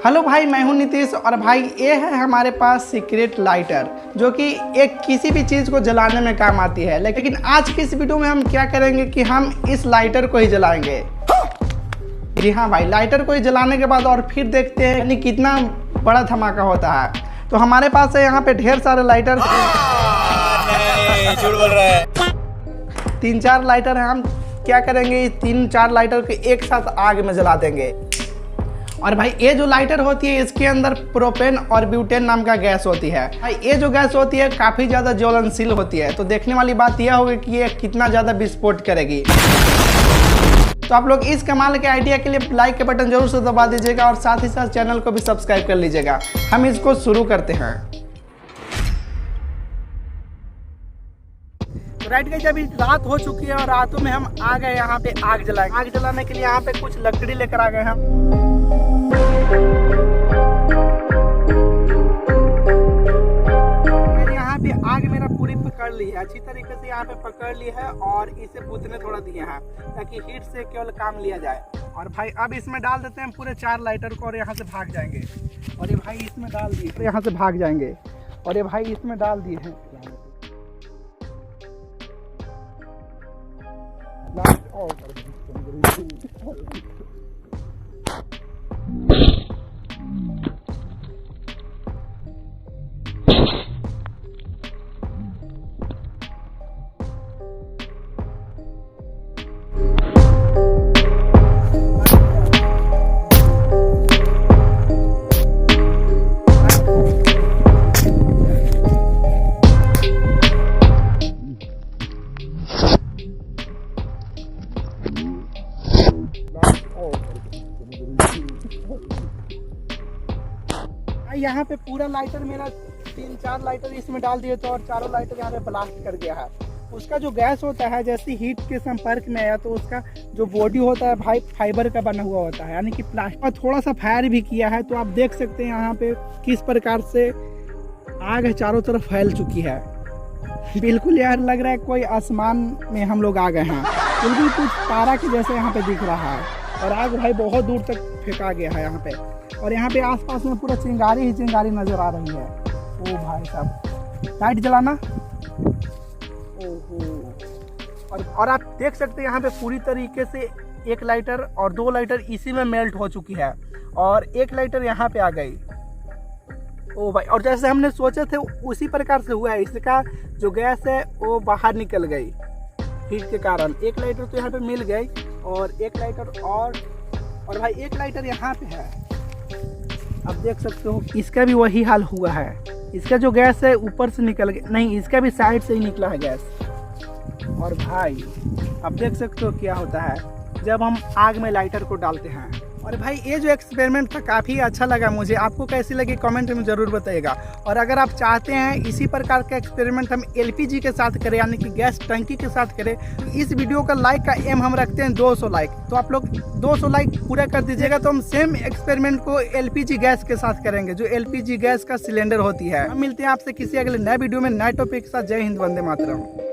Hello भाई, मैं हूं नीतीश और भाई ये है हमारे पास सीक्रेट लाइटर जो कि एक किसी भी चीज़ को जलाने में काम आती है। लेकिन आज की इस वीडियो में हम क्या करेंगे कि हम इस लाइटर को ही जलाएंगे। जी हाँ भाई, लाइटर को ही जलाने के बाद और फिर देखते हैं यानी कितना बड़ा धमाका होता है। तो हमारे पास है यहाँ पे ढेर सारे लाइटर, झूठ बोल रहा है। 3-4 लाइटर हैं। हम क्या करेंगे, इस 3-4 लाइटर को एक साथ आग में जला देंगे। और भाई ये जो लाइटर होती है इसके अंदर प्रोपेन और ब्यूटेन नाम का गैस होती है। भाई ये जो गैस होती है काफ़ी ज़्यादा ज्वलनशील होती है। तो देखने वाली बात यह होगी कि ये कितना ज़्यादा विस्फोट करेगी। तो आप लोग इस कमाल के आइडिया के लिए लाइक के बटन जरूर से दबा दीजिएगा और साथ ही साथ चैनल को भी सब्सक्राइब कर लीजिएगा। हम इसको शुरू करते हैं। राइट गाइस, अभी रात हो चुकी है और रातों में हम आ गए यहाँ पे आग जलाएंगे। आग जलाने के लिए यहाँ पे कुछ लकड़ी लेकर आ गए हम। यहाँ पे आग मेरा पूरी पकड़ ली है, अच्छी तरीके से यहाँ पे पकड़ ली है और इसे बुझने थोड़ा दिए हैं ताकि हीट से केवल काम लिया जाए। और भाई अब इसमें डाल देते हैं पूरे 4 लाइटर को और यहाँ से भाग जाएंगे। और ये भाई इसमें डाल दिए, यहाँ से भाग जाएंगे। और ये भाई इसमें डाल दिए हैं। यहाँ पे पूरा लाइटर मेरा 3-4 लाइटर इसमें डाल दिए तो और चारों लाइटर यहाँ पे ब्लास्ट कर गया है। उसका जो गैस होता है जैसे हीट के संपर्क में आया तो उसका जो बॉडी होता है भाई फाइबर का बना हुआ होता है, यानी कि प्लास्टिक। थोड़ा सा फायर भी किया है तो आप देख सकते हैं यहाँ पे किस प्रकार से आग चारों तरफ फैल चुकी है। बिल्कुल यार लग रहा है कोई आसमान में हम लोग आ गए हैं। बिल्कुल कुछ तारा के जैसे यहाँ पे दिख रहा है और आग भाई बहुत दूर तक फेंका गया है यहाँ पे। और यहाँ पे आसपास में पूरा चिंगारी ही चिंगारी नजर आ रही है। ओ भाई साहब, लाइट जलाना। ओहो, और आप देख सकते हैं यहाँ पे पूरी तरीके से 1 लाइटर और 2 लाइटर इसी में मेल्ट हो चुकी है और 1 लाइटर यहाँ पे आ गई। ओ भाई, और जैसे हमने सोचे थे उसी प्रकार से हुआ है। इसका जो गैस है वो बाहर निकल गई हीट के कारण। 1 लाइटर तो यहाँ पे मिल गई और 1 लाइटर और भाई 1 लाइटर यहाँ पे है। अब देख सकते हो इसका भी वही हाल हुआ है। इसका जो गैस है ऊपर से निकल गया, नहीं इसका भी साइड से ही निकला है गैस। और भाई अब देख सकते हो क्या होता है जब हम आग में लाइटर को डालते हैं। और भाई ये जो एक्सपेरिमेंट था काफ़ी अच्छा लगा मुझे। आपको कैसी लगी कमेंट में ज़रूर बताइएगा। और अगर आप चाहते हैं इसी प्रकार का एक्सपेरिमेंट हम LPG के साथ करें यानी कि गैस टंकी के साथ करें तो इस वीडियो का लाइक का एम हम रखते हैं 200 लाइक। तो आप लोग 200 लाइक पूरा कर दीजिएगा तो हम सेम एक्सपेरिमेंट को LPG गैस के साथ करेंगे जो LPG गैस का सिलेंडर होती है। हम मिलते हैं आपसे किसी अगले नए वीडियो में नए टॉपिक के साथ। जय हिंद, वंदे मातरम।